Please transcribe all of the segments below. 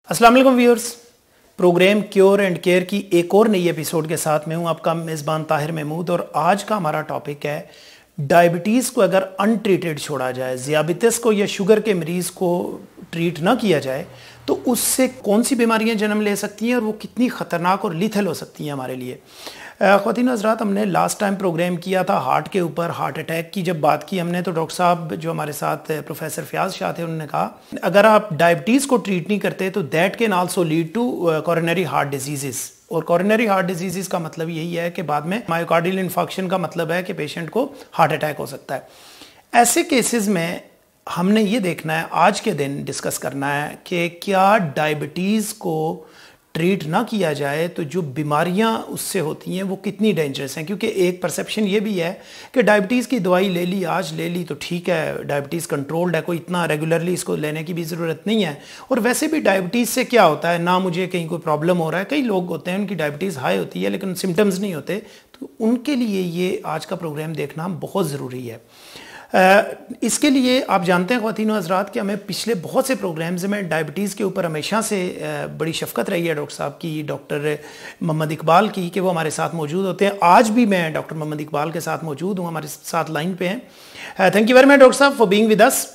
अस्सलाम वालेकुम viewers, program cure and care की एक और नई एपिसोड के साथ मैं हूं आपका मेज़बान ताहिर महमूद। और आज का हमारा टॉपिक है डायबिटीज़ को अगर अनट्रीटेड छोड़ा जाए, ज़ियाबितिस को या शुगर के मरीज़ को ट्रीट ना किया जाए तो उससे कौन सी बीमारियां जन्म ले सकती हैं और वो कितनी ख़तरनाक और लीथल हो सकती हैं हमारे लिए। ख़वातीन हज़रात, हमने लास्ट टाइम प्रोग्राम किया था हार्ट के ऊपर, हार्ट अटैक की जब बात की हमने, तो डॉक्टर साहब जो हमारे साथ प्रोफेसर फयाज शाह थे उन्होंने कहा अगर आप डायबिटीज़ को ट्रीट नहीं करते तो that can also lead to coronary heart disease. और कोरोनरी हार्ट डिजीज़ का मतलब यही है कि बाद में मायोकार्डियल इन्फार्क्शन का मतलब है कि पेशेंट को हार्ट अटैक हो सकता है। ऐसे केसेस में हमने ये देखना है, आज के दिन डिस्कस करना है कि क्या डायबिटीज़ को ट्रीट ना किया जाए तो जो बीमारियां उससे होती हैं वो कितनी डेंजरस हैं। क्योंकि एक परसेप्शन ये भी है कि डायबिटीज़ की दवाई ले ली, आज ले ली तो ठीक है, डायबिटीज़ कंट्रोल्ड है, कोई इतना रेगुलरली इसको लेने की भी ज़रूरत नहीं है। और वैसे भी डायबिटीज़ से क्या होता है ना, मुझे कहीं कोई प्रॉब्लम हो रहा है, कई लोग होते हैं उनकी डायबिटीज़ हाई होती है लेकिन सिम्टम्स नहीं होते, तो उनके लिए ये आज का प्रोग्राम देखना बहुत ज़रूरी है। इसके लिए आप जानते हैं ख़वातीन हज़रात कि हमें पिछले बहुत से प्रोग्राम्स में डायबिटीज़ के ऊपर हमेशा से बड़ी शफ़क़त रही है डॉक्टर साहब की, डॉक्टर मोहम्मद इकबाल की, कि वो हमारे साथ मौजूद होते हैं। आज भी मैं डॉक्टर मोहम्मद इकबाल के साथ मौजूद हूँ, हमारे साथ लाइन पे हैं। Thank you very much doctor साहब for being with us.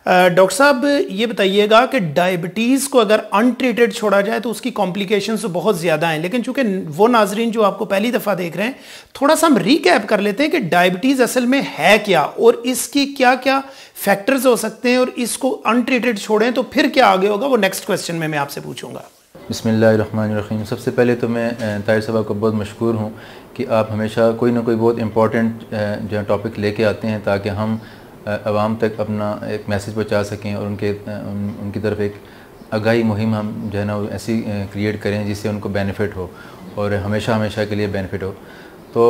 Doctor साहब ये बताइएगा कि डायबिटीज़ को अगर अनट्रीटेड छोड़ा जाए तो उसकी कॉम्प्लिकेशंस तो बहुत ज़्यादा हैं, लेकिन चूंकि वो नाजरीन जो आपको पहली दफ़ा देख रहे हैं, थोड़ा सा हम रिकैप कर लेते हैं कि डायबिटीज़ असल में है क्या और इसकी क्या क्या फैक्टर्स हो सकते हैं, और इसको अनट्रीटेड छोड़ें तो फिर क्या आगे होगा, वो नेक्स्ट क्वेश्चन में मैं आपसे पूछूंगा। बिस्मिल्लाहिर्रहमानिर्रहीम। सबसे पहले तो मैं ताहिर साहब को बहुत मशकूर हूँ कि आप हमेशा कोई ना कोई बहुत इंपॉर्टेंट जो टॉपिक लेके आते हैं ताकि हम आवाम तक अपना एक मैसेज पहुंचा सकें और उनकी तरफ एक आगाही मुहिम हम जो है ना ऐसी क्रिएट करें जिससे उनको बेनिफिट हो और हमेशा के लिए बेनिफिट हो। तो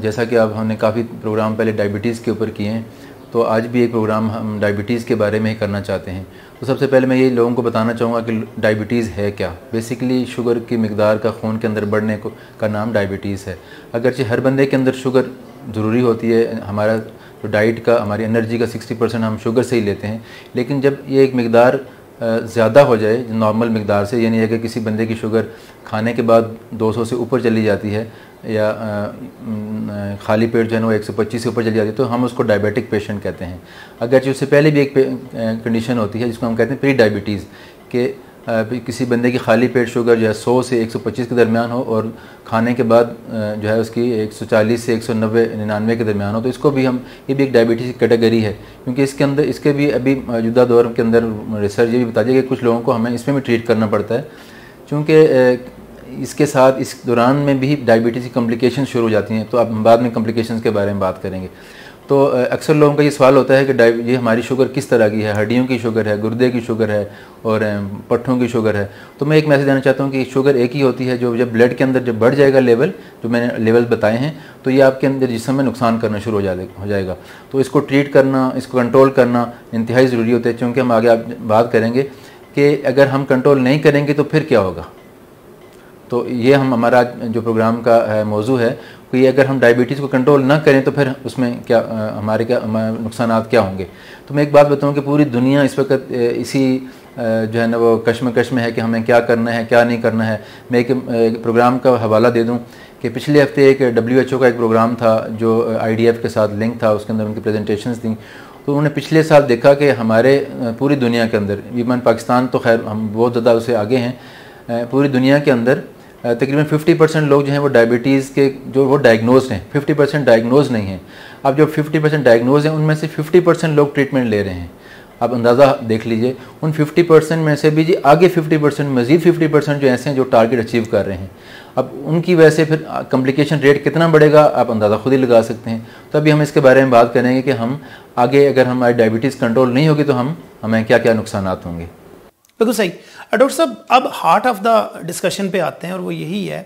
जैसा कि अब हमने काफ़ी प्रोग्राम पहले डायबिटीज़ के ऊपर किए हैं, तो आज भी एक प्रोग्राम हम डायबिटीज़ के बारे में ही करना चाहते हैं। तो सबसे पहले मैं ये लोगों को बताना चाहूँगा कि डायबिटीज़ है क्या। बेसिकली शुगर की मिकदार का खून के अंदर बढ़ने का नाम डायबिटीज़ है। अगरचे हर बंदे के अंदर शुगर ज़रूरी होती है, हमारा तो डाइट का, हमारी एनर्जी का 60% हम शुगर से ही लेते हैं, लेकिन जब ये एक मिकदार ज़्यादा हो जाए नॉर्मल मिकदार से, यानी अगर किसी बंदे की शुगर खाने के बाद 200 से ऊपर चली जाती है या खाली पेट जो है वो 125 से ऊपर चली जाती है, तो हम उसको डायबिटिक पेशेंट कहते हैं। अगर उससे पहले भी एक कंडीशन होती है जिसको हम कहते हैं प्री डायबिटीज़, कि किसी बंदे की खाली पेट शुगर जो है 100 से 125 के दरमियान हो और खाने के बाद जो है उसकी 140 से 190-99 के दरमियान हो, तो इसको भी हम, ये भी एक डायबिटीज़ की कैटेगरी है। क्योंकि इसके अंदर, इसके भी अभी मौजूदा दौर के अंदर रिसर्च ये भी बताती है कि कुछ लोगों को हमें इसमें भी ट्रीट करना पड़ता है, चूँकि इसके साथ इस दौरान में भी डायबिटीज़ की कॉम्प्लिकेशन शुरू हो जाती हैं। तो अब बाद में कॉम्प्लिकेशंस के बारे में बात करेंगे। तो अक्सर लोगों का ये सवाल होता है कि ये हमारी शुगर किस तरह की है, हड्डियों की शुगर है, गुर्दे की शुगर है और पट्ठों की शुगर है। तो मैं एक मैसेज देना चाहता हूँ कि शुगर एक ही होती है, जो जब ब्लड के अंदर जब बढ़ जाएगा लेवल, जो मैंने लेवल बताए हैं, तो ये आपके अंदर जिस्म में नुकसान करना शुरू हो जाएगा। तो इसको ट्रीट करना, इसको कंट्रोल करना इंतहाई ज़रूरी होता है, क्योंकि हम आगे बात करेंगे कि अगर हम कंट्रोल नहीं करेंगे तो फिर क्या होगा। तो ये हमारा जो प्रोग्राम का मौजू है कि अगर हम डायबिटीज़ को कंट्रोल ना करें तो फिर उसमें क्या हमारे नुकसानात क्या होंगे। तो मैं एक बात बताऊं कि पूरी दुनिया इस वक्त इसी जो है ना वो कश्मकश में है कि हमें क्या करना है, क्या नहीं करना है। मैं एक प्रोग्राम का हवाला दे दूं कि पिछले हफ्ते एक WHO का एक प्रोग्राम था जो IDF के साथ लिंक था, उसके अंदर उनकी प्रेजेंटेशंस थी। तो उन्होंने पिछले साल देखा कि हमारे पूरी दुनिया के अंदर, इवन पाकिस्तान तो खैर हम बहुत ज़्यादा उससे आगे हैं, पूरी दुनिया के अंदर तकरीबन 50% लोग जो हैं वो डायबिटीज़ के जो वो डायग्नोज हैं, 50% डायग्नोज नहीं हैं। अब जो 50% डायग्नोज हैं उनमें से 50% लोग ट्रीटमेंट ले रहे हैं। आप अंदाज़ा देख लीजिए, उन 50% में से भी जी आगे 50%, मज़ीद 50% जो ऐसे हैं जो टारगेट अचीव कर रहे हैं। अब उनकी वजह से फिर कम्प्लिकेशन रेट कितना बढ़ेगा आप अंदाज़ा खुद ही लगा सकते हैं। तो अभी हम इसके बारे में बात करेंगे कि हम आगे अगर हमारी डायबिटीज़ कंट्रोल नहीं होगी तो हमें क्या क्या नुकसान होंगे। बिल्कुल सही। डॉक्टर साहब, अब हार्ट ऑफ द डिस्कशन पे आते हैं और वो यही है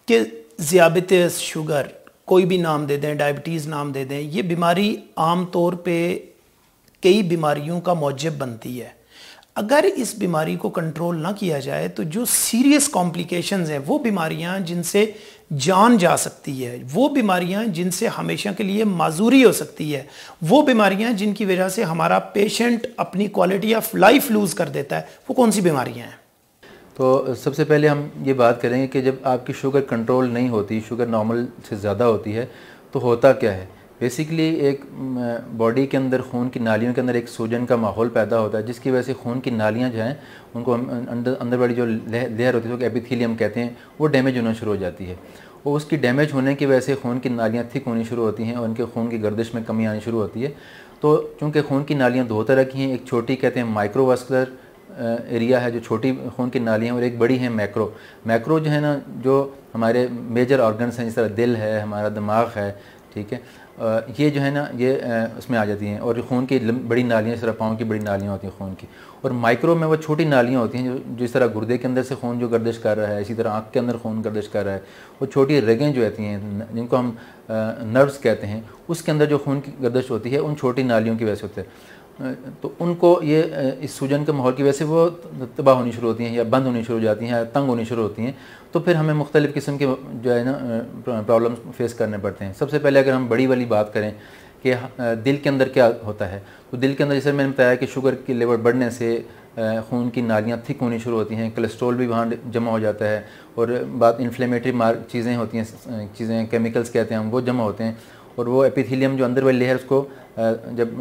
कि ज़ियाबितिस, शुगर, कोई भी नाम दे दें, डायबिटीज़ नाम दे दें, ये बीमारी आम तौर पे कई बीमारियों का मौजब बनती है। अगर इस बीमारी को कंट्रोल ना किया जाए तो जो सीरियस कॉम्प्लिकेशंस हैं, वो बीमारियां जिनसे जान जा सकती है, वो बीमारियां जिनसे हमेशा के लिए माजूरी हो सकती है, वो बीमारियां जिनकी वजह से हमारा पेशेंट अपनी क्वालिटी ऑफ लाइफ लूज़ कर देता है, वो कौन सी बीमारियां हैं? तो सबसे पहले हम ये बात करेंगे कि जब आपकी शुगर कंट्रोल नहीं होती, शुगर नॉर्मल से ज़्यादा होती है, तो होता क्या है। बेसिकली एक बॉडी के अंदर, खून की नालियों के अंदर एक सूजन का माहौल पैदा होता है, जिसकी वजह से खून की नालियाँ जो हैं उनको अंदर वाली जो लेयर होती है, जो एपिथेलियम कहते हैं, वो डैमेज होना शुरू हो जाती है। और उसकी डैमेज होने की वजह से खून की नालियाँ थिक होनी शुरू होती हैं और उनके खून की गर्दिश में कमी आनी शुरू होती है। तो चूँकि खून की नालियाँ दो तरह की हैं, एक छोटी कहते हैं माइक्रोवास्कुलर एरिया है, जो छोटी खून की नालियाँ, और एक बड़ी है मैक्रो। मैक्रो जो है ना, जो हमारे मेजर ऑर्गन्स हैं, जिस तरह दिल है, हमारा दिमाग है, ठीक है, ये जो है ना, ये उसमें आ जाती हैं। और खून की बड़ी नालियाँ, इस तरह पाँव की बड़ी नालियाँ होती हैं खून की। और माइक्रो में वो छोटी नालियाँ होती हैं, जो जिस तरह गुर्दे के अंदर से खून जो गर्दिश कर रहा है, इसी तरह आँख के अंदर खून गर्दिश कर रहा है। वो छोटी रगें जो रहती हैं, जिनको हम नर्व्स कहते हैं, उसके अंदर जो खून की गर्दिश होती है, उन छोटी नालियों की वजह से होता है। तो उनको ये इस सूजन के माहौल की वजह से वो तबाह होनी शुरू होती हैं, या बंद होनी शुरू हो जाती हैं, या तंग होनी शुरू होती हैं। तो फिर हमें मुख्तलिफ़ किस्म के जो है ना प्रॉब्लम फेस करने पड़ते हैं। सबसे पहले अगर हम बड़ी वाली बात करें कि दिल के अंदर क्या होता है, तो दिल के अंदर जैसे मैंने बताया कि शुगर की लेवल बढ़ने से खून की नालियाँ थिक होनी शुरू होती हैं, कोलेस्ट्रॉल भी वहाँ जमा हो जाता है, और बात इन्फ्लेमेटरी चीज़ें होती हैं, चीज़ें केमिकल्स कहते हैं हम, वो जमा होते हैं। और वो एपिथेलियम जो अंदर वाली लेयर, उसको जब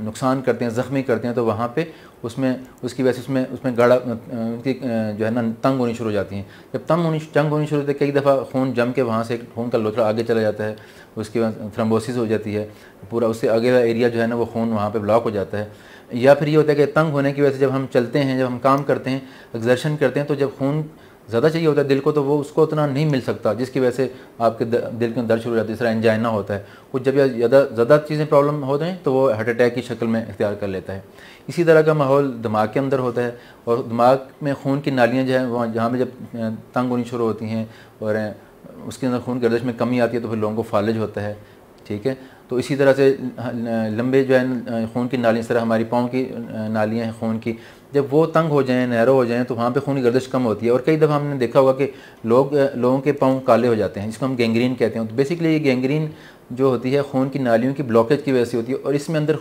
नुकसान करते हैं, ज़ख्मी करते हैं, तो वहाँ पे उसमें उसकी वजह से उसमें गाढ़ा उनकी जो है ना तंग होनी शुरू हो जाती हैं। जब तंग होनी शुरू होती है, कई दफ़ा खून जम के वहाँ से खून का लोथड़ा आगे चला जाता है, उसके बाद थ्रोम्बोसिस हो जाती है, पूरा उससे आगे वाला एरिया जो है ना, वो खून वहाँ पर ब्लॉक हो जाता है। या फिर ये होता है कि तंग होने की वजह से जब हम चलते हैं, जब हम काम करते हैं, एक्सर्शन करते हैं, तो जब खून ज़्यादा चाहिए होता है दिल को, तो वो उसको उतना नहीं मिल सकता, जिसकी वजह से आपके दिल के अंदर दर्द शुरू हो जाती है, इस तरह एंजाइना होता है। कुछ जब ज़्यादा चीज़ें प्रॉब्लम होते हैं, तो वो हार्ट अटैक की शक्ल में इख्तियार कर लेता है। इसी तरह का माहौल दिमाग के अंदर होता है, और दिमाग में खून की नालियाँ जो हैं, वहाँ जहाँ पर जब तंग होनी शुरू होती हैं और उसके अंदर खून गर्दिश में कमी आती है, तो फिर लोगों को फालिज होता है, ठीक है। तो इसी तरह से लंबे जो है खून की नालियाँ, इस तरह हमारी पाँव की नालियाँ हैं खून की, जब वो तंग हो जाएं, नैरो हो जाएं, तो वहाँ पे खून की गर्दिश कम होती है। और कई दफ़ा हमने देखा होगा कि लोगों के पाँव काले हो जाते हैं, जिसको हम गैंग्रीन कहते हैं। तो बेसिकली ये गैंग्रीन जो होती है खून की नालियों की ब्लॉकेज की वजह से होती है, और इसमें अंदर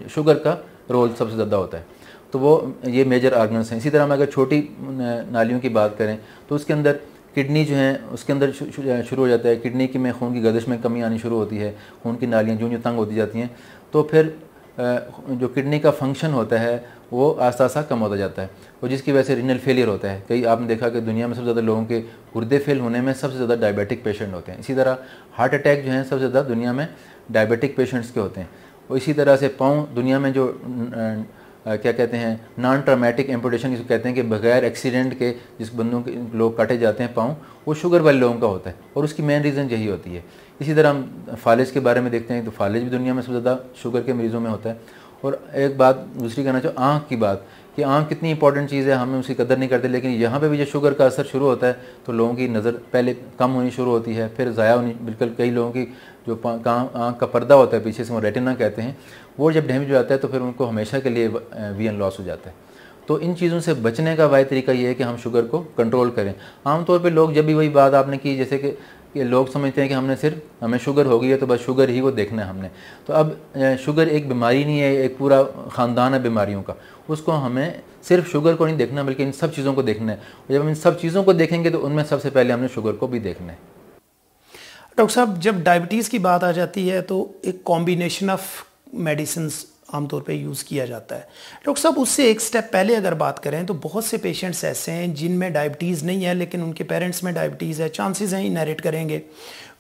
शुगर का रोल सबसे ज़्यादा होता है। तो वो ये मेजर आर्गन्स हैं। इसी तरह हम अगर छोटी नालियों की बात करें, तो उसके अंदर किडनी जो है, उसके अंदर शुरू हो जाता है, किडनी की में खून की गर्दिश में कमी आनी शुरू होती है, खून की नालियाँ जो तंग होती जाती हैं, तो फिर जो किडनी का फंक्शन होता है वो आस्ता आस्ता कम होता जाता है, और जिसकी वजह से रीनल फेलियर होता है। कई आपने देखा कि दुनिया में सबसे ज़्यादा लोगों के गुर्दे फेल होने में सबसे ज़्यादा डायबिटिक पेशेंट होते हैं। इसी तरह हार्ट अटैक जो हैं सबसे ज़्यादा दुनिया में डायबिटिक पेशेंट्स के होते हैं। और इसी तरह से पाँव दुनिया में जो क्या कहते हैं, नॉन ट्रामेटिक एम्पुटेशन जिसको कहते हैं, कि बगैर एक्सीडेंट के जिस बंदों के लोग काटे जाते हैं पाँव, वो शुगर वाले लोगों का होता है, और उसकी मेन रीज़न यही होती है। इसी तरह हम फालिज के बारे में देखते हैं, तो फालिज भी दुनिया में सबसे ज़्यादा शुगर के मरीज़ों में होता है। और एक बात दूसरी कहना चाहूँ, आँख की बात, कि आँख कितनी इंपॉर्टेंट चीज़ है, हमें उसकी कदर नहीं करते, लेकिन यहाँ पे भी जब शुगर का असर शुरू होता है, तो लोगों की नज़र पहले कम होनी शुरू होती है, फिर ज़ाया होनी, बिल्कुल कई लोगों की जो आँख का पर्दा होता है पीछे से, वो रेटिना कहते हैं, वो जब डैमेज हो जाता है, तो फिर उनको हमेशा के लिए विजन लॉस हो जाता है। तो इन चीज़ों से बचने का वाहिद तरीका ये है कि हम शुगर को कंट्रोल करें। आमतौर पर लोग, जब भी वही बात आपने की, जैसे कि लोग समझते हैं कि हमें शुगर हो गई है, तो बस शुगर ही को देखना है हमने। तो अब शुगर एक बीमारी नहीं है, एक पूरा ख़ानदान है बीमारियों का। उसको हमें सिर्फ शुगर को नहीं देखना, बल्कि इन सब चीज़ों को देखना है। और जब हम इन सब चीज़ों को देखेंगे, तो उनमें सबसे पहले हमने शुगर को भी देखना है। डॉक्टर साहब, जब डायबिटीज़ की बात आ जाती है, तो एक कॉम्बिनेशन ऑफ मेडिसिन आमतौर पे यूज़ किया जाता है। डॉक्टर साहब, उससे एक स्टेप पहले अगर बात करें, तो बहुत से पेशेंट्स ऐसे हैं जिनमें डायबिटीज़ नहीं है, लेकिन उनके पेरेंट्स में डायबिटीज़ है, चांसेस हैं इनहेरिट करेंगे।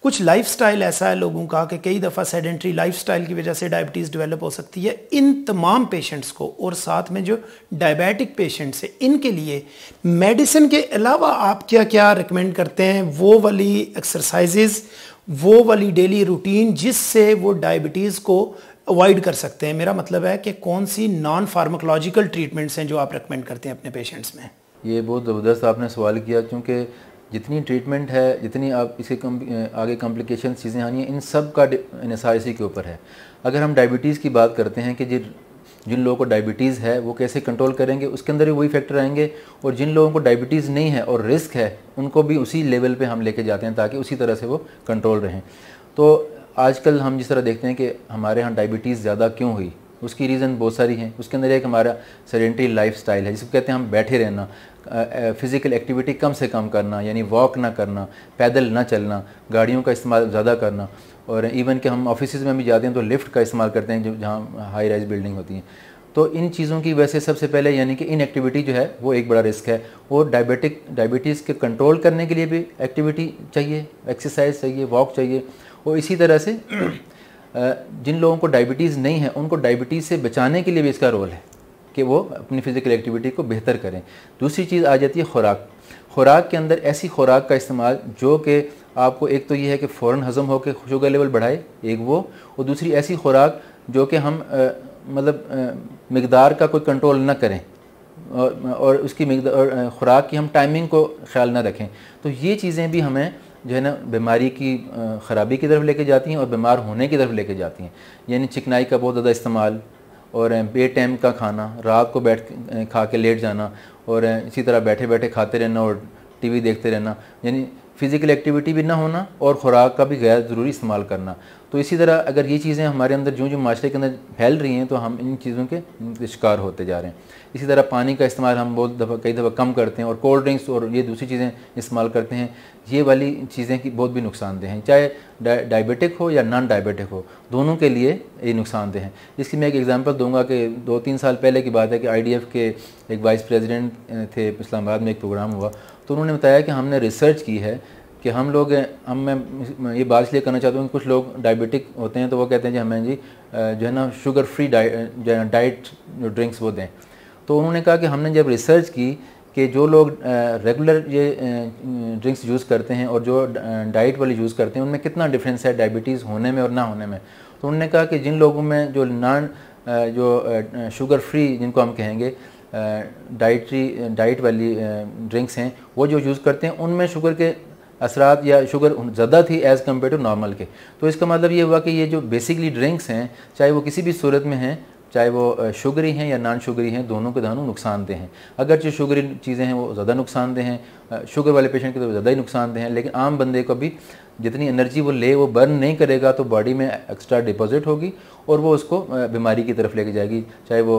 कुछ लाइफस्टाइल ऐसा है लोगों का कि कई दफ़ा सेडेंट्री लाइफस्टाइल की वजह से डायबिटीज़ डेवलप हो सकती है। इन तमाम पेशेंट्स को, और साथ में जो डायबिटिक पेशेंट्स हैं, इनके लिए मेडिसिन के अलावा आप क्या क्या रिकमेंड करते हैं? वो वाली एक्सरसाइजेज़, वो वाली डेली रूटीन जिससे वो डायबिटीज़ को अवॉइड कर सकते हैं। मेरा मतलब है कि कौन सी नॉन फार्माकोलॉजिकल ट्रीटमेंट्स हैं जो आप रेकमेंड करते हैं अपने पेशेंट्स में? ये बहुत ज़बरदस्त आपने सवाल किया, क्योंकि जितनी ट्रीटमेंट है, जितनी आप इसे आगे कॉम्प्लिकेशन चीज़ें आनी हैं, इन सब का इन्हिसार इसी के ऊपर है। अगर हम डायबिटीज़ की बात करते हैं कि जिन लोगों को डायबिटीज़ है वो कैसे कंट्रोल करेंगे, उसके अंदर भी वही फैक्टर आएंगे। और जिन लोगों को डायबिटीज़ नहीं है और रिस्क है, उनको भी उसी लेवल पे हम लेके जाते हैं, ताकि उसी तरह से वो कंट्रोल रहें। तो आजकल हम जिस तरह देखते हैं कि हमारे यहाँ डायबिटीज़ ज़्यादा क्यों हुई, उसकी रीज़न बहुत सारी हैं। उसके अंदर एक हमारा सेडेंटरी लाइफस्टाइल है, जिसको कहते हैं हम बैठे रहना, फ़िज़िकल एक्टिविटी कम से कम करना, यानी वॉक ना करना, पैदल ना चलना, गाड़ियों का इस्तेमाल ज़्यादा करना, और इवन कि हम ऑफिस में भी जाते हैं तो लिफ्ट का इस्तेमाल करते हैं जो जहाँ हाई राइज बिल्डिंग होती हैं। तो इन चीज़ों की वजह से सबसे पहले यानी कि इनएक्टिविटी जो है वो एक बड़ा रिस्क है। और डायबिटीज़ के कंट्रोल करने के लिए भी एक्टिविटी चाहिए, एक्सरसाइज चाहिए, वॉक चाहिए। और इसी तरह से जिन लोगों को डायबिटीज़ नहीं है उनको डायबिटीज़ से बचाने के लिए भी इसका रोल है कि वो अपनी फ़िज़िकल एक्टिविटी को बेहतर करें। दूसरी चीज़ आ जाती है खुराक। खुराक के अंदर ऐसी खुराक का इस्तेमाल जो कि आपको एक तो ये है कि फ़ौरन हज़म हो के शुगर लेवल बढ़ाए, एक वो, और दूसरी ऐसी खुराक जो कि हम मिकदार का कोई कंट्रोल ना करें और उसकी मिकदार खुराक की हम टाइमिंग को ख्याल ना रखें। तो ये चीज़ें भी हमें जो है ना बीमारी की ख़राबी की तरफ लेके जाती हैं और बीमार होने की तरफ लेके जाती हैं। यानी चिकनाई का बहुत ज़्यादा इस्तेमाल और बे टाइम का खाना, रात को बैठ खा के लेट जाना और इसी तरह बैठे बैठे खाते रहना और टीवी देखते रहना, यानी फ़िज़िकल एक्टिविटी भी ना होना और ख़ुराक का भी गैर ज़रूरी इस्तेमाल करना। तो इसी तरह अगर ये चीज़ें हमारे अंदर जो जो माशरे के अंदर फैल रही हैं तो हम इन चीज़ों के शिकार होते जा रहे हैं। इसी तरह पानी का इस्तेमाल हम कई दफ़ा कम करते हैं और कोल्ड ड्रिंक्स और ये दूसरी चीज़ें इस्तेमाल करते हैं। ये वाली चीज़ें की बहुत भी नुकसानदेह हैं, चाहे डायबिटिक हो या नॉन डायबिटिक हो, दोनों के लिए ये नुकसानदेह हैं। इसकी मैं एक एग्जांपल दूंगा कि 2-3 साल पहले की बात है कि IDF के एक वाइस प्रेसिडेंट थे, इस्लामाबाद में एक प्रोग्राम हुआ, तो उन्होंने बताया कि हमने रिसर्च की है कि मैं ये बात इसलिए करना चाहता हूँ कि कुछ लोग डायबिटिक होते हैं तो वो कहते हैं कि हमें जी जो है ना शुगर फ्री डाइट जो ड्रिंक्स वो दें। तो उन्होंने कहा कि हमने जब रिसर्च की कि जो लोग रेगुलर ये ड्रिंक्स यूज़ करते हैं और जो डाइट वाली यूज़ करते हैं उनमें कितना डिफरेंस है डायबिटीज़ होने में और ना होने में। तो उन्होंने कहा कि जिन लोगों में जो शुगर फ्री जिनको हम कहेंगे डाइट वाली ड्रिंक्स हैं वो जो यूज़ करते हैं उनमें शुगर के असरात या शुगर ज़्यादा थी एज़ कम्पेयर टू नॉर्मल के। तो इसका मतलब ये हुआ कि ये जो बेसिकली ड्रिंक्स हैं चाहे वो किसी भी सूरत में हैं, चाहे वो शुगरी हैं या नॉन शुगरी हैं, दोनों के दोनों नुकसानदेह हैं। अगर जो शुगरी चीज़ें हैं वो ज़्यादा नुकसानदेह हैं, शुगर वाले पेशेंट के तो ज़्यादा ही नुकसानदेह हैं, लेकिन आम बंदे को भी जितनी एनर्जी वो ले वो बर्न नहीं करेगा तो बॉडी में एक्स्ट्रा डिपॉजिट होगी और वो उसको बीमारी की तरफ लेके जाएगी, चाहे वो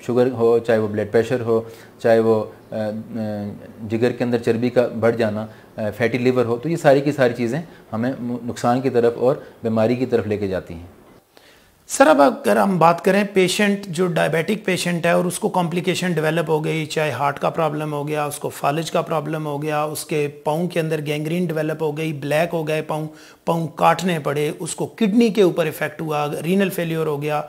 शुगर हो, चाहे वो ब्लड प्रेशर हो, चाहे वो जिगर के अंदर चर्बी का बढ़ जाना, फैटी लिवर हो। तो ये सारी की सारी चीज़ें हमें नुकसान की तरफ और बीमारी की तरफ लेके जाती हैं। सर अब अगर हम बात करें पेशेंट जो डायबिटिक पेशेंट है और उसको कॉम्प्लिकेशन डेवलप हो गई, चाहे हार्ट का प्रॉब्लम हो गया, उसको फालिज का प्रॉब्लम हो गया, उसके पाँव के अंदर गैंग्रीन डेवलप हो गई, ब्लैक हो गए पाँव काटने पड़े, उसको किडनी के ऊपर इफेक्ट हुआ, रीनल फेलियर हो गया,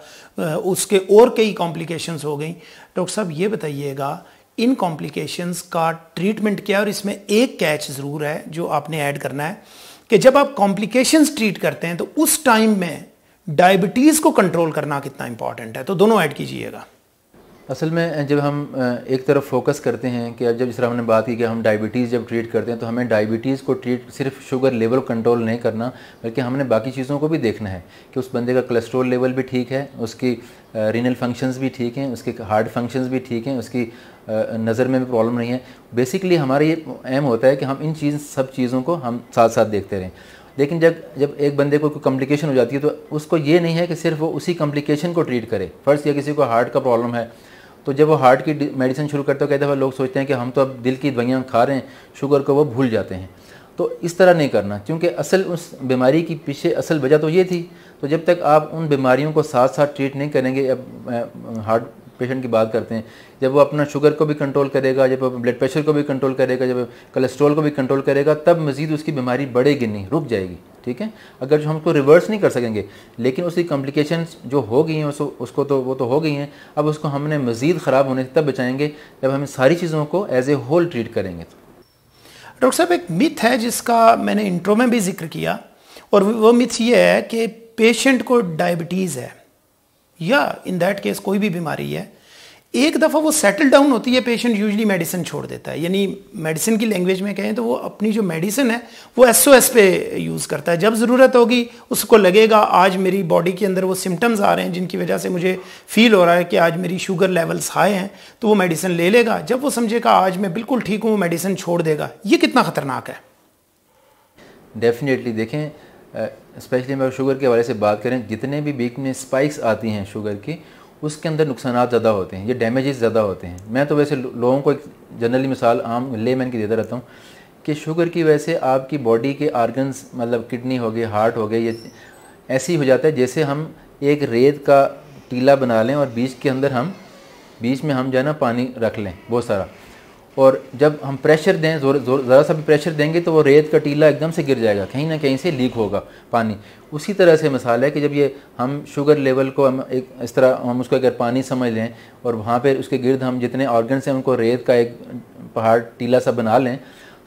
उसके और कई कॉम्प्लिकेशंस हो गई। डॉक्टर साहब ये बताइएगा इन कॉम्प्लिकेशंस का ट्रीटमेंट क्या है? और इसमें एक कैच ज़रूर है जो आपने ऐड करना है कि जब आप कॉम्प्लिकेशंस ट्रीट करते हैं तो उस टाइम में डायबिटीज़ को कंट्रोल करना कितना इंपॉर्टेंट है, तो दोनों ऐड कीजिएगा। असल में जब हम एक तरफ फोकस करते हैं कि जब जिस तरह हमने बात की कि हम डायबिटीज़ जब ट्रीट करते हैं तो हमें डायबिटीज़ को ट्रीट सिर्फ शुगर लेवल कंट्रोल नहीं करना, बल्कि हमने बाकी चीज़ों को भी देखना है कि उस बंदे का कोलेस्ट्रॉल लेवल भी ठीक है, उसकी रीनल फंक्शंस भी ठीक हैं, उसके हार्ट फंक्शंस भी ठीक हैं, उसकी नज़र में भी प्रॉब्लम नहीं है। बेसिकली हमारा ये एम होता है कि हम इन सब चीज़ों को हम साथ साथ देखते रहें। लेकिन जब एक बंदे को कोई कॉम्प्लिकेशन हो जाती है तो उसको ये नहीं है कि सिर्फ वो उसी कॉम्प्लिकेशन को ट्रीट करे। फ़र्ज़ किया किसी को हार्ट का प्रॉब्लम है तो जब वो हार्ट की मेडिसिन शुरू करते हो कई दफ़ा लोग सोचते हैं कि हम तो अब दिल की दवाइयाँ खा रहे हैं, शुगर को वो भूल जाते हैं। तो इस तरह नहीं करना, क्योंकि असल उस बीमारी की पीछे असल वजह तो ये थी। तो जब तक आप उन बीमारियों को साथ साथ ट्रीट नहीं करेंगे, अब हार्ट पेशेंट की बात करते हैं, जब वो अपना शुगर को भी कंट्रोल करेगा, जब वो ब्लड प्रेशर को भी कंट्रोल करेगा, जब कोलेस्ट्रॉल को भी कंट्रोल करेगा, तब मज़ीद उसकी बीमारी बढ़ेगी नहीं, रुक जाएगी। ठीक है, अगर जो हम उसको रिवर्स नहीं कर सकेंगे, लेकिन उसकी कॉम्प्लिकेशंस जो हो गई हैं उसको तो वो तो हो गई हैं, अब उसको हमने मज़ीद ख़राब होने से तब बचाएंगे जब हम सारी चीज़ों को एज ए होल ट्रीट करेंगे। डॉक्टर साहब एक मिथ है जिसका मैंने इंट्रो में भी जिक्र किया, और वो मिथ ये है कि पेशेंट को डायबिटीज़ है या इन दैट केस कोई भी बीमारी है, एक दफ़ा वो सेटल डाउन होती है पेशेंट यूजली मेडिसिन छोड़ देता है। यानी मेडिसिन की लैंग्वेज में कहें तो वो अपनी जो मेडिसिन है वो SOS पे यूज़ करता है। जब ज़रूरत होगी उसको लगेगा आज मेरी बॉडी के अंदर वो सिम्टम्स आ रहे हैं जिनकी वजह से मुझे फील हो रहा है कि आज मेरी शुगर लेवल्स हाई हैं, तो वो मेडिसिन ले लेगा। जब वो समझेगा आज मैं बिल्कुल ठीक हूँ, वो मेडिसिन छोड़ देगा। ये कितना ख़तरनाक है? डेफिनेटली देखें, स्पेशली अगर शुगर के हवाले से बात करें, जितने भी बीच में स्पाइक्स आती हैं शुगर की, उसके अंदर नुकसानात ज़्यादा होते हैं, ये डैमेजेस ज़्यादा होते हैं। मैं तो वैसे लोगों को एक जनरली मिसाल आम लेमैन की देता रहता हूँ कि शुगर की वजह से आपकी बॉडी के आर्गन्स, मतलब किडनी हो गई, हार्ट हो गए, ये ऐसे ही हो जाता है जैसे हम एक रेत का टीला बना लें और बीच में हम जो है ना पानी रख लें बहुत सारा, और जब हम प्रेशर दें, ज़रा सा भी प्रेशर देंगे तो वो रेत का टीला एकदम से गिर जाएगा, कहीं ना कहीं से लीक होगा पानी। उसी तरह से मिसाल है कि जब ये हम शुगर लेवल को हम एक इस तरह हम उसको अगर पानी समझ लें और वहाँ पे उसके गिर्द हम जितने ऑर्गन्स हैं उनको रेत का एक पहाड़ टीला सा बना लें,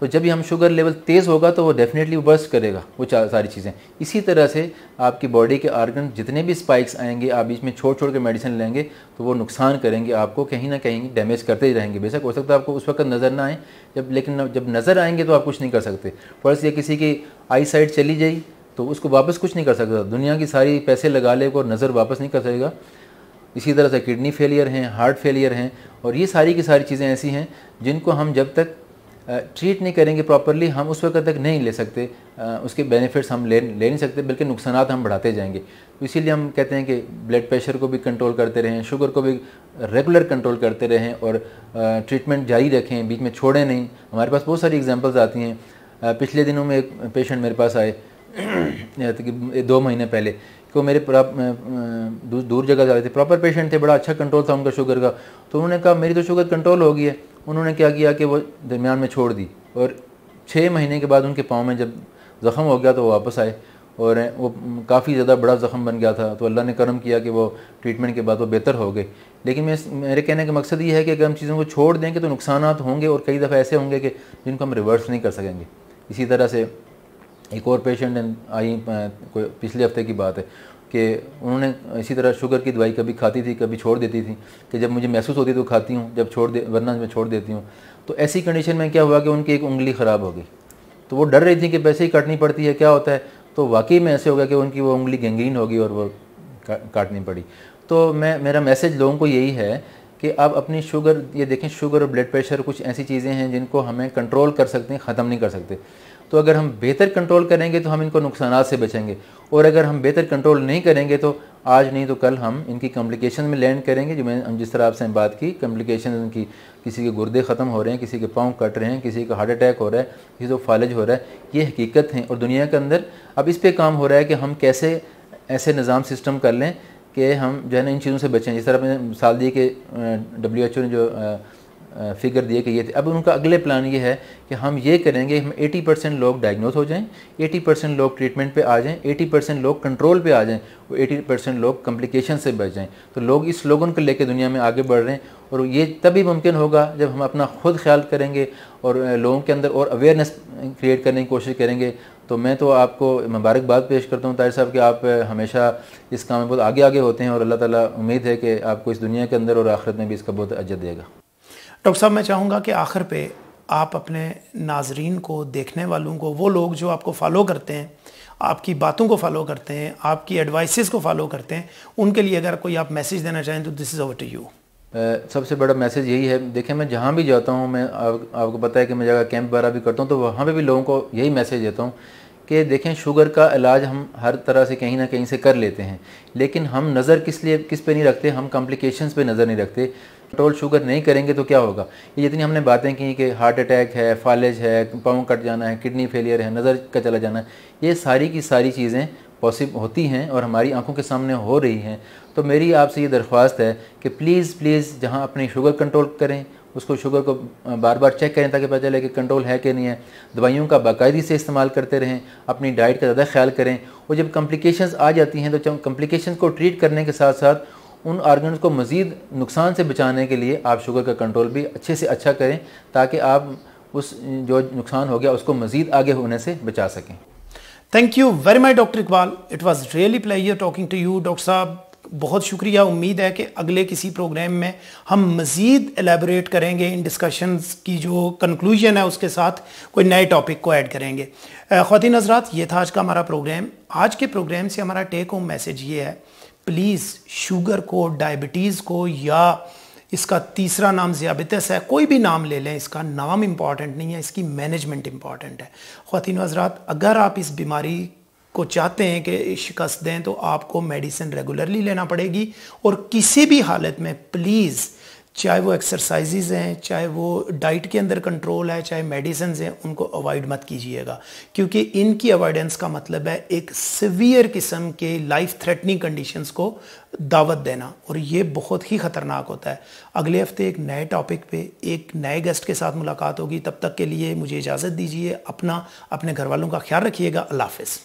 तो जब ये हम शुगर लेवल तेज़ होगा तो वो डेफिनेटली बर्स्ट करेगा वो सारी चीज़ें। इसी तरह से आपकी बॉडी के ऑर्गन जितने भी स्पाइक्स आएंगे, आप बीच में छोड़ के मेडिसिन लेंगे तो वो नुकसान करेंगे, आपको कहीं ना कहीं डैमेज करते ही रहेंगे। बेशक हो सकता है आपको उस वक्त नज़र ना आए, लेकिन जब नज़र आएंगे तो आप कुछ नहीं कर सकते। फर्स्ट ये किसी की आई साइट चली जाए तो उसको वापस कुछ नहीं कर सकता, दुनिया की सारी पैसे लगा ले और नज़र वापस नहीं कर सकेगा। इसी तरह से किडनी फेलियर हैं, हार्ट फेलियर हैं, और ये सारी की सारी चीज़ें ऐसी हैं जिनको हम जब तक ट्रीट नहीं करेंगे प्रॉपरली हम उस वक्त तक नहीं ले सकते, उसके बेनिफिट्स हम ले नहीं सकते, बल्कि नुकसानात हम बढ़ाते जाएंगे। तो इसीलिए हम कहते हैं कि ब्लड प्रेशर को भी कंट्रोल करते रहें, शुगर को भी रेगुलर कंट्रोल करते रहें और ट्रीटमेंट जारी रखें, बीच में छोड़ें नहीं। हमारे पास बहुत सारी एग्जांपल्स आती हैं। पिछले दिनों में एक पेशेंट मेरे पास आए 2 महीने पहले, कि वो मेरे दूर जगह जा रहे थे, प्रॉपर पेशेंट थे, बड़ा अच्छा कंट्रोल था उनका शुगर का। तो उन्होंने कहा मेरी तो शुगर कंट्रोल हो गई है। उन्होंने क्या किया कि वो दरमियान में छोड़ दी, और 6 महीने के बाद उनके पाँव में जब ज़ख़म हो गया तो वो वापस आए, और वो काफ़ी ज़्यादा बड़ा ज़ख़म बन गया था। तो अल्लाह ने करम किया कि वो ट्रीटमेंट के बाद वो बेहतर हो गए। लेकिन मेरे कहने का मकसद ये है कि अगर हम चीज़ों को छोड़ देंगे तो नुकसानात होंगे, और कई दफ़ा ऐसे होंगे कि जिनको हम रिवर्स नहीं कर सकेंगे। इसी तरह से एक और पेशेंट आई, कोई पिछले हफ्ते की बात है, कि उन्होंने इसी तरह शुगर की दवाई कभी खाती थी कभी छोड़ देती थी, कि जब मुझे महसूस होती तो खाती हूँ, जब वरना मैं छोड़ देती हूँ। तो ऐसी कंडीशन में क्या हुआ कि उनकी एक उंगली ख़राब हो गई, तो वो डर रही थी कि पैसे ही काटनी पड़ती है, क्या होता है। तो वाकई में ऐसे हो गया कि उनकी वो उंगली गैंग्रीन हो गई और वो काटनी पड़ी। तो मेरा मैसेज लोगों को यही है कि आप अपनी शुगर, ये देखें शुगर और ब्लड प्रेशर कुछ ऐसी चीज़ें हैं जिनको हमें कंट्रोल कर सकते हैं, ख़त्म नहीं कर सकते। तो अगर हम बेहतर कंट्रोल करेंगे तो हम इनको नुकसानात से बचेंगे, और अगर हम बेहतर कंट्रोल नहीं करेंगे तो आज नहीं तो कल हम इनकी कॉम्प्लिकेशन में लैंड करेंगे। हम जिस तरह आपसे बात की, कॉम्प्लिकेशन इनकी, किसी के गुर्दे ख़त्म हो रहे हैं, किसी के पाँव कट रहे हैं, किसी का हार्ट अटैक हो रहा है, किसी को फालिज हो रहा है, ये हकीकत है। और दुनिया के अंदर अब इस पर काम हो रहा है कि हम कैसे ऐसे निज़ाम सिस्टम कर लें कि हम जो है ना इन चीज़ों से बचें। जिस तरह मैंने मिसाल दी कि WHO ने जो फिगर दिए कि ये थे, अब उनका अगले प्लान ये है कि हम ये करेंगे, हम 80% लोग डायग्नोज हो जाएं, 80% लोग ट्रीटमेंट पे आ जाएं, 80% लोग कंट्रोल पे आ जाएं, और 80% लोग कॉम्प्लिकेशन से बच जाएं। तो लोग इस स्लोगन को लेकर दुनिया में आगे बढ़ रहे हैं, और ये तभी मुमकिन होगा जब हम अपना खुद ख्याल करेंगे और लोगों के अंदर और अवेयरनेस क्रिएट करने की कोशिश करेंगे। तो मैं तो आपको मुबारकबाद पेश करता हूँ ताहिर साहब कि आप हमेशा इस काम में बहुत आगे होते हैं, और अल्लाह ताला उम्मीद है कि आपको इस दुनिया के अंदर और आखिरत में भी इसका बहुत अजर देगा। डॉक्टर साहब, मैं चाहूँगा कि आखिर पे आप अपने नाजरीन को, देखने वालों को, वो लोग जो आपको फॉलो करते हैं, आपकी बातों को फॉलो करते हैं, आपकी एडवाइसेस को फॉलो करते हैं, उनके लिए अगर कोई आप मैसेज देना चाहें तो this is over to you. सबसे बड़ा मैसेज यही है, देखें मैं जहाँ भी जाता हूँ, मैं आपको पता है कि मैं जगह कैंप वगैरह भी करता हूँ, तो वहाँ पे भी लोगों को यही मैसेज देता हूँ कि देखें शुगर का इलाज हम हर तरह से कहीं ना कहीं से कर लेते हैं, लेकिन हम नज़र किस पे नहीं रखते, हम कॉम्प्लिकेशंस पे नज़र नहीं रखते। कंट्रोल शुगर नहीं करेंगे तो क्या होगा। ये जितनी हमने बातें की कि हार्ट अटैक है, फालिज है, पाँव कट जाना है, किडनी फेलियर है, नज़र का चला जाना है, ये सारी की सारी चीज़ें पॉसिबल होती हैं और हमारी आंखों के सामने हो रही हैं। तो मेरी आपसे ये दरख्वास्त है कि प्लीज़ जहाँ अपनी शुगर कंट्रोल करें, उसको शुगर को बार बार चेक करें ताकि पता चले कि कंट्रोल है कि नहीं है। दवाइयों का बाकायदगी से इस्तेमाल करते रहें, अपनी डाइट का ज़्यादा ख्याल करें, और जब कॉम्प्लिकेशंस आ जाती हैं तो कॉम्प्लिकेशंस को ट्रीट करने के साथ साथ उन ऑर्गन्स को मज़ीद नुकसान से बचाने के लिए आप शुगर का कंट्रोल भी अच्छे से अच्छा करें, ताकि आप उस जो नुकसान हो गया उसको मज़ीद आगे होने से बचा सकें। Thank you very much doctor Iqbal, it was really pleasure talking to you. Doctor साहब बहुत शुक्रिया। उम्मीद है कि अगले किसी प्रोग्राम में हम मज़ीद एलेबोरेट करेंगे इन डिस्कशंस की, जो कंक्लूजन है उसके साथ कोई नए टॉपिक को ऐड करेंगे। ख़वातीन हज़रात, ये था आज का हमारा प्रोग्राम। आज के प्रोग्राम से हमारा टेक होम मैसेज ये है, प्लीज़ शुगर को, डायबिटीज़ को, या इसका तीसरा नाम ज़ियाबितस है, कोई भी नाम ले लें, इसका नाम इम्पॉर्टेंट नहीं है, इसकी मैनेजमेंट इम्पॉर्टेंट है। ख़वातीन हज़रात, अगर आप इस बीमारी को चाहते हैं कि शिकस्त दें तो आपको मेडिसिन रेगुलरली लेना पड़ेगी, और किसी भी हालत में प्लीज़, चाहे वो एक्सरसाइजेज हैं, चाहे वो डाइट के अंदर कंट्रोल है, चाहे मेडिसिन हैं, उनको अवॉइड मत कीजिएगा, क्योंकि इनकी अवॉइडेंस का मतलब है एक सीवियर किस्म के लाइफ थ्रेटनिंग कंडीशंस को दावत देना, और ये बहुत ही ख़तरनाक होता है। अगले हफ्ते एक नए टॉपिक पे एक नए गेस्ट के साथ मुलाकात होगी। तब तक के लिए मुझे इजाज़त दीजिए। अपने घर वालों का ख्याल रखिएगा। अल्लाह हाफ़िज़।